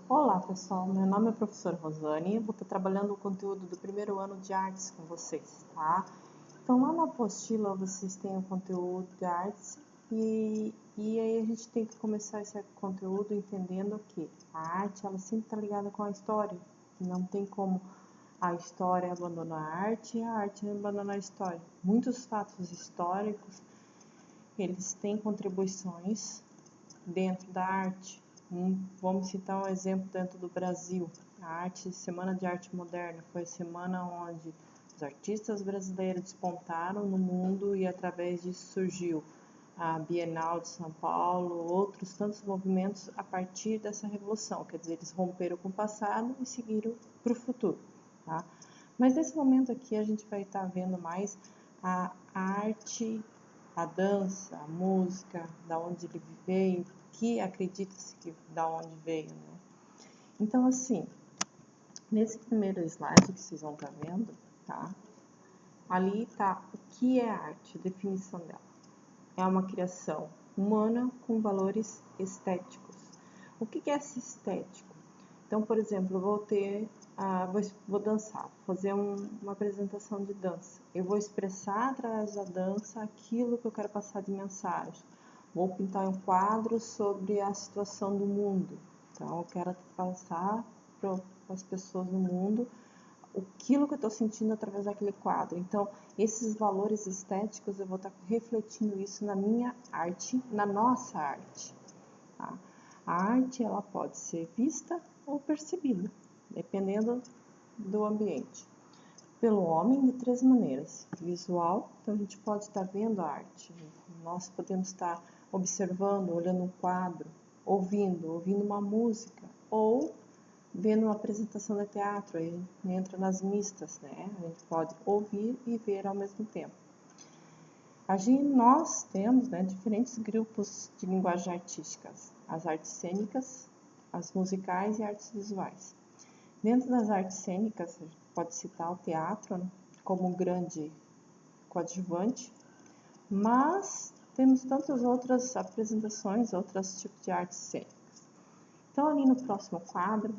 Olá pessoal, meu nome é professora Rosane, vou estar trabalhando o conteúdo do primeiro ano de artes com vocês, tá? Então lá na apostila vocês têm o conteúdo de artes e aí a gente tem que começar esse conteúdo entendendo que a arte ela sempre está ligada com a história, não tem como a história abandonar a arte e a arte abandonar a história. Muitos fatos históricos, eles têm contribuições dentro da arte. Vamos citar um exemplo dentro do Brasil. Semana de Arte Moderna foi a semana onde os artistas brasileiros despontaram no mundo e através disso surgiu a Bienal de São Paulo, outros tantos movimentos a partir dessa revolução. Quer dizer, eles romperam com o passado e seguiram para o futuro. Tá? Mas nesse momento aqui a gente vai estar vendo mais a arte, a dança, a música, da onde ele veio, que acredita-se que da onde veio, né? Então, assim, nesse primeiro slide que vocês vão estar vendo, tá? Ali está o que é arte, a definição dela. É uma criação humana com valores estéticos. O que é esse estético? Então, por exemplo, eu vou dançar, fazer uma apresentação de dança. Eu vou expressar através da dança aquilo que eu quero passar de mensagem. Vou pintar um quadro sobre a situação do mundo. Então, eu quero passar para as pessoas no mundo aquilo que eu estou sentindo através daquele quadro. Então, esses valores estéticos, eu vou estar refletindo isso na minha arte, na nossa arte. Tá? A arte, ela pode ser vista ou percebida, dependendo do ambiente. Pelo homem, de três maneiras. Visual, então a gente pode estar vendo a arte. Nós podemos estar observando, olhando um quadro, ouvindo uma música, ou vendo uma apresentação de teatro, aí entra nas mistas, né? A gente pode ouvir e ver ao mesmo tempo. Nós temos, né, diferentes grupos de linguagem artísticas, as artes cênicas, as musicais e artes visuais. Dentro das artes cênicas, a gente pode citar o teatro, né, como um grande coadjuvante, mas temos tantas outras apresentações, outros tipos de artes cênicas. Então, ali no próximo quadro,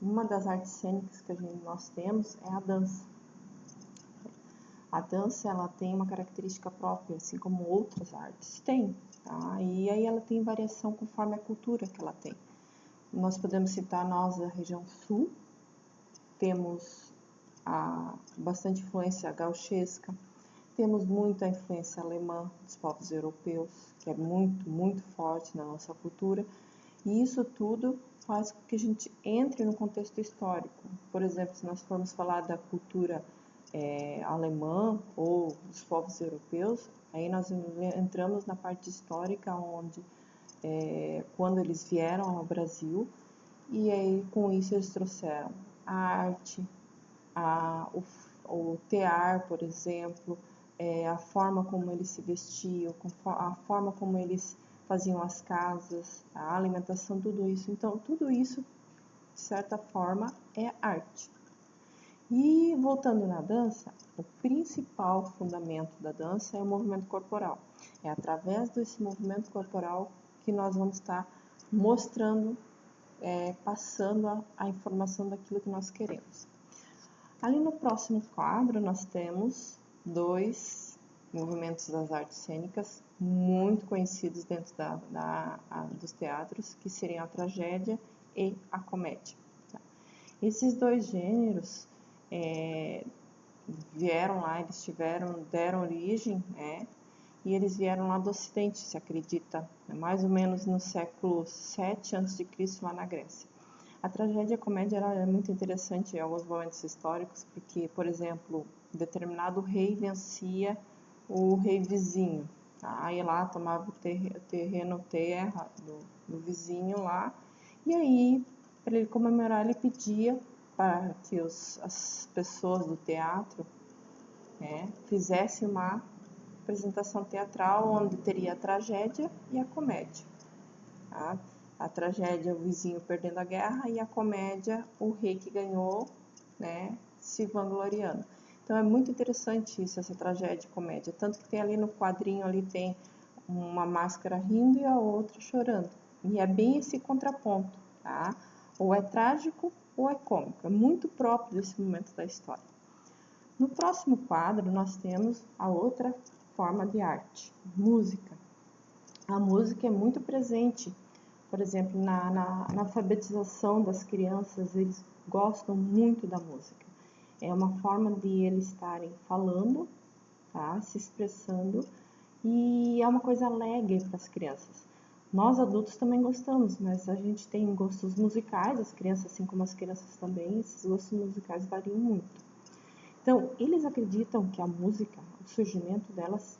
uma das artes cênicas que nós temos é a dança. A dança, ela tem uma característica própria, assim como outras artes têm, tá? E aí ela tem variação conforme a cultura que ela tem. Nós podemos citar nós da região sul, temos bastante influência gauchesca, temos muita influência alemã dos povos europeus, que é muito, muito forte na nossa cultura, e isso tudo faz com que a gente entre no contexto histórico. Por exemplo, se nós formos falar da cultura alemã ou dos povos europeus, aí nós entramos na parte histórica, onde quando eles vieram ao Brasil, e aí com isso eles trouxeram a arte, o tear, por exemplo, a forma como eles se vestiam, a forma como eles faziam as casas, a alimentação, tudo isso. Então, tudo isso, de certa forma, é arte. E voltando na dança, o principal fundamento da dança é o movimento corporal. É através desse movimento corporal que nós vamos estar mostrando, passando a informação daquilo que nós queremos. Ali no próximo quadro nós temos dois movimentos das artes cênicas muito conhecidos dentro dos teatros, que seriam a tragédia e a comédia. Esses dois gêneros vieram lá, deram origem, e eles vieram lá do Ocidente, se acredita, mais ou menos no século 7 a.C., lá na Grécia. A tragédia e a comédia é muito interessante em alguns momentos históricos, porque, por exemplo, determinado rei vencia o rei vizinho, tá? Aí lá tomava terra do vizinho lá, e aí, para ele comemorar, ele pedia para que as pessoas do teatro fizessem uma apresentação teatral onde teria a tragédia e a comédia. Tá? A tragédia, o vizinho perdendo a guerra, e a comédia, o rei que ganhou, se vangloriando. Então é muito interessante isso, essa tragédia e comédia. Tanto que tem ali no quadrinho, ali tem uma máscara rindo e a outra chorando. E é bem esse contraponto, tá? Ou é trágico ou é cômico. É muito próprio desse momento da história. No próximo quadro, nós temos a outra forma de arte, música. A música é muito presente, por exemplo, na alfabetização das crianças, eles gostam muito da música. É uma forma de eles estarem falando, tá? Se expressando, e é uma coisa alegre para as crianças. Nós adultos também gostamos, mas a gente tem gostos musicais, as crianças, assim como as crianças também, esses gostos musicais variam muito. Então, eles acreditam que a música, o surgimento delas,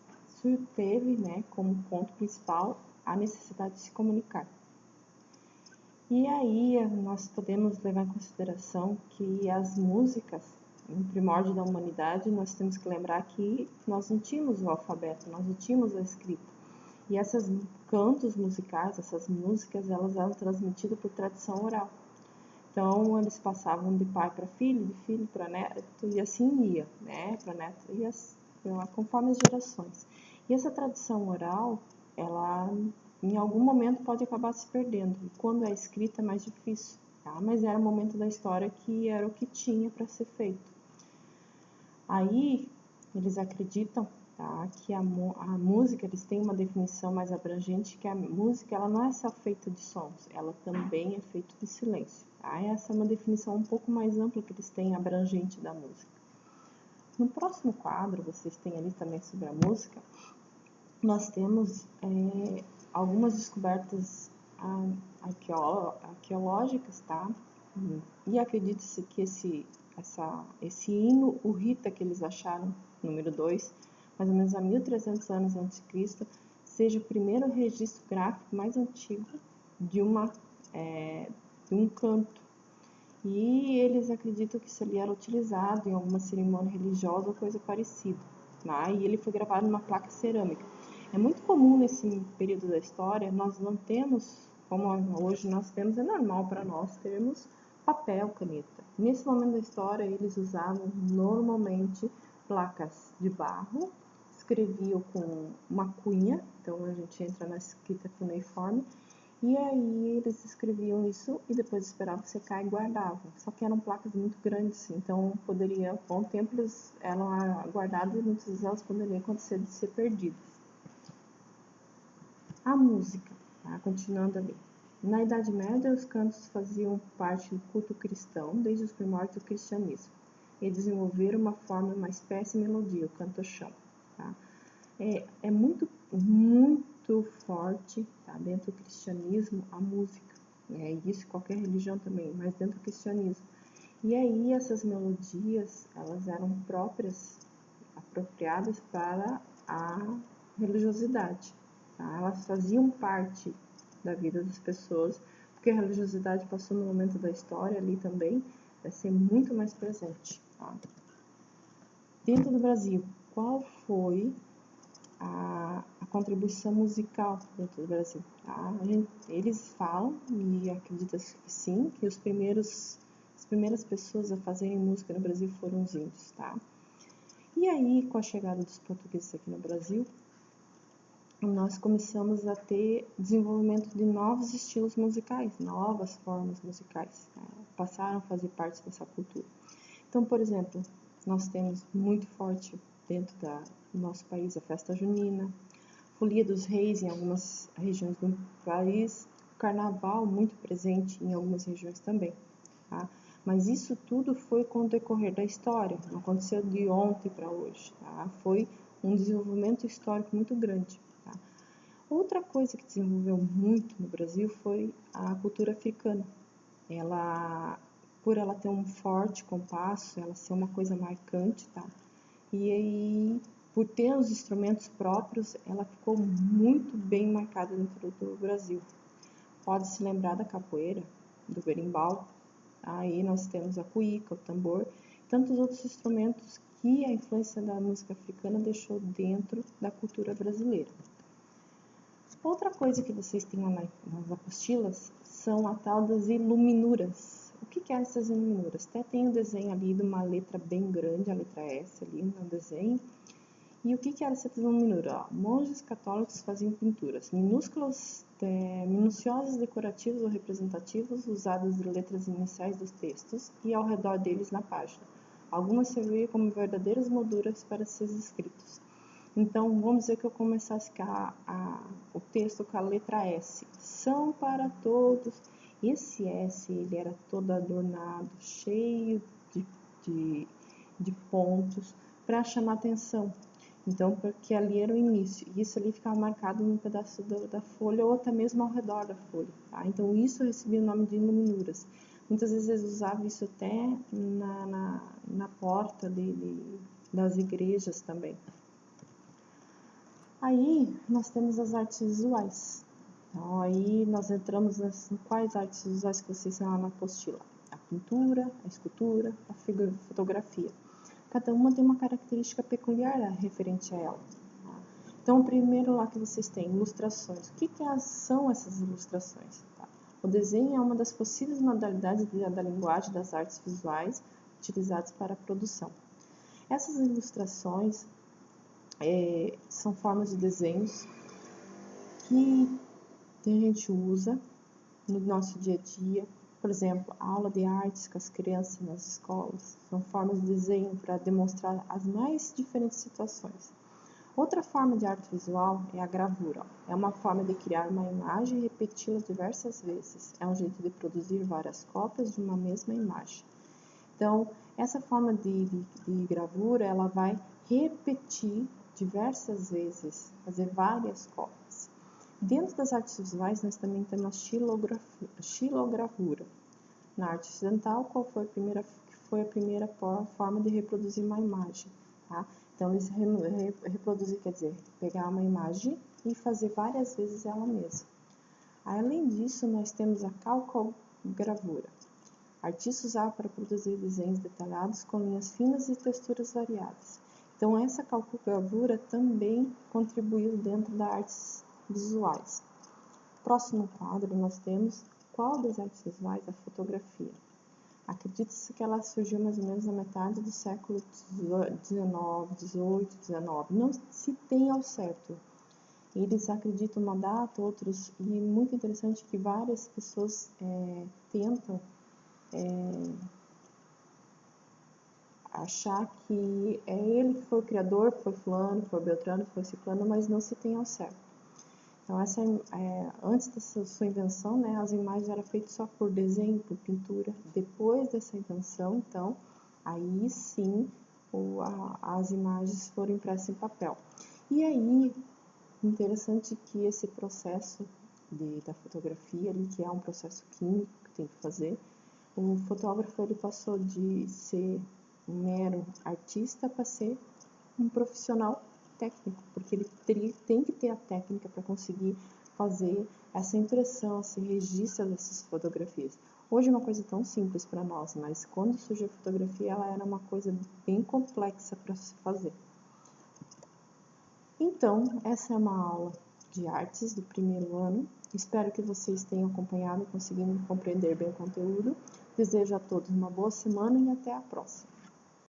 teve, né, como ponto principal a necessidade de se comunicar. E aí nós podemos levar em consideração que as músicas, no primórdio da humanidade, nós temos que lembrar que nós não tínhamos o alfabeto, nós não tínhamos a escrita. E esses cantos musicais, essas músicas, elas eram transmitidas por tradição oral. Então, eles passavam de pai para filho, de filho para neto, e assim ia, né, para neto, e assim, conforme as gerações. E essa tradição oral, ela em algum momento pode acabar se perdendo. E quando é escrita é mais difícil, tá? Mas era o momento da história que era o que tinha para ser feito. Aí, eles acreditam, tá, que a música, eles têm uma definição mais abrangente, que a música ela não é só feita de sons, ela também é feita de silêncio. Tá? Essa é uma definição um pouco mais ampla que eles têm, abrangente da música. No próximo quadro, vocês têm ali também sobre a música, nós temos algumas descobertas arqueológicas, tá? E acredita-se que esse hino, o Rita que eles acharam, número 2, mais ou menos há 1300 anos antes de Cristo, seja o primeiro registro gráfico mais antigo de um canto. E eles acreditam que isso ali era utilizado em alguma cerimônia religiosa ou coisa parecida. Tá? E ele foi gravado numa placa cerâmica. É muito comum nesse período da história, nós não temos, como hoje nós temos, é normal para nós termos papel, caneta. Nesse momento da história, eles usavam normalmente placas de barro, escreviam com uma cunha, então a gente entra na escrita cuneiforme, e aí eles escreviam isso e depois esperavam secar e guardavam. Só que eram placas muito grandes, então poderia, com o tempo elas eram guardadas e muitas vezes elas poderiam acontecer de ser perdidas. A música, tá? Continuando ali. Na Idade Média, os cantos faziam parte do culto cristão desde os primórdios do cristianismo. E desenvolveram uma forma, uma espécie de melodia, o canto-chão. Tá? É muito, muito forte, tá? Dentro do cristianismo a música. Isso qualquer religião também, mas dentro do cristianismo. E aí essas melodias, elas eram próprias, apropriadas para a religiosidade. Tá? Elas faziam parte da vida das pessoas, porque a religiosidade passou no momento da história ali também, vai ser muito mais presente. Tá? Dentro do Brasil, qual foi a contribuição musical dentro do Brasil? Tá? Eles falam, e acreditam que sim, que as primeiras pessoas a fazerem música no Brasil foram os índios. Tá? E aí, com a chegada dos portugueses aqui no Brasil, nós começamos a ter desenvolvimento de novos estilos musicais, novas formas musicais, né? Passaram a fazer parte dessa cultura. Então, por exemplo, nós temos muito forte dentro do nosso país a festa junina, folia dos reis em algumas regiões do país, o carnaval muito presente em algumas regiões também. Tá? Mas isso tudo foi com o decorrer da história, não aconteceu de ontem para hoje. Tá? Foi um desenvolvimento histórico muito grande. Tá? Outra coisa que desenvolveu muito no Brasil foi a cultura africana. Por ela ter um forte compasso, ela ser uma coisa marcante, tá? E aí, por ter os instrumentos próprios, ela ficou muito bem marcada dentro do Brasil. Pode-se lembrar da capoeira, do berimbau, aí nós temos a cuíca, o tambor, tantos outros instrumentos que a influência da música africana deixou dentro da cultura brasileira. Outra coisa que vocês têm lá nas apostilas são a tal das iluminuras. O que é essas iluminuras? Até tem um desenho ali de uma letra bem grande, a letra S ali no desenho. E o que era essa iluminura? Monges católicos faziam pinturas minúsculas minuciosos, decorativos ou representativos, usados de letras iniciais dos textos e ao redor deles na página. Algumas serviam como verdadeiras molduras para seus escritos. Então, vamos dizer que eu começasse o texto com a letra S. São para todos. Esse S, ele era todo adornado, cheio de pontos, para chamar atenção. Então, porque ali era o início, e isso ali ficava marcado num pedaço da folha ou até mesmo ao redor da folha, tá? Então, isso recebia o nome de iluminuras. Muitas vezes eles usavam isso até na porta das igrejas também. Aí, nós temos as artes visuais. Então, aí nós entramos em quais artes visuais que vocês têm lá na apostila? A pintura, a escultura, a fotografia. Cada uma tem uma característica peculiar referente a ela. Então, o primeiro lá que vocês têm, ilustrações. O que são essas ilustrações? Tá? O desenho é uma das possíveis modalidades da linguagem das artes visuais utilizadas para a produção. Essas ilustrações são formas de desenhos que a gente usa no nosso dia a dia. Por exemplo, a aula de artes com as crianças nas escolas são formas de desenho para demonstrar as mais diferentes situações. Outra forma de arte visual é a gravura. É uma forma de criar uma imagem e repeti-la diversas vezes. É um jeito de produzir várias cópias de uma mesma imagem. Então, essa forma de gravura, ela vai repetir diversas vezes, fazer várias cópias. Dentro das artes visuais, nós também temos a xilogravura. Na arte ocidental, qual foi a primeira forma de reproduzir uma imagem? Tá? Então, eles reproduzir, quer dizer, pegar uma imagem e fazer várias vezes ela mesma. Além disso, nós temos a calcogravura. Artistas usavam para produzir desenhos detalhados com linhas finas e texturas variadas. Então, essa calcogravura também contribuiu dentro das artes visuais. Próximo quadro, nós temos qual das artes visuais? A fotografia. Acredita-se que ela surgiu mais ou menos na metade do século XIX, XIX. Não se tem ao certo. Eles acreditam uma data, outros... E é muito interessante que várias pessoas tentam achar que é ele que foi o criador, foi fulano, foi Beltrano, foi ciclano, mas não se tem ao certo. Então, antes dessa sua invenção, né, as imagens eram feitas só por desenho, por pintura. Depois dessa invenção, então, aí sim as imagens foram impressas em papel. E aí, interessante que esse processo da fotografia, ali, que é um processo químico que tem que fazer, o fotógrafo ele passou de ser um mero artista para ser um profissional técnico, porque ele tem que ter a técnica para conseguir fazer essa impressão, esse registro dessas fotografias. Hoje é uma coisa tão simples para nós, mas quando surgiu a fotografia, ela era uma coisa bem complexa para se fazer. Então, essa é uma aula de artes do primeiro ano. Espero que vocês tenham acompanhado e conseguido compreender bem o conteúdo. Desejo a todos uma boa semana e até a próxima.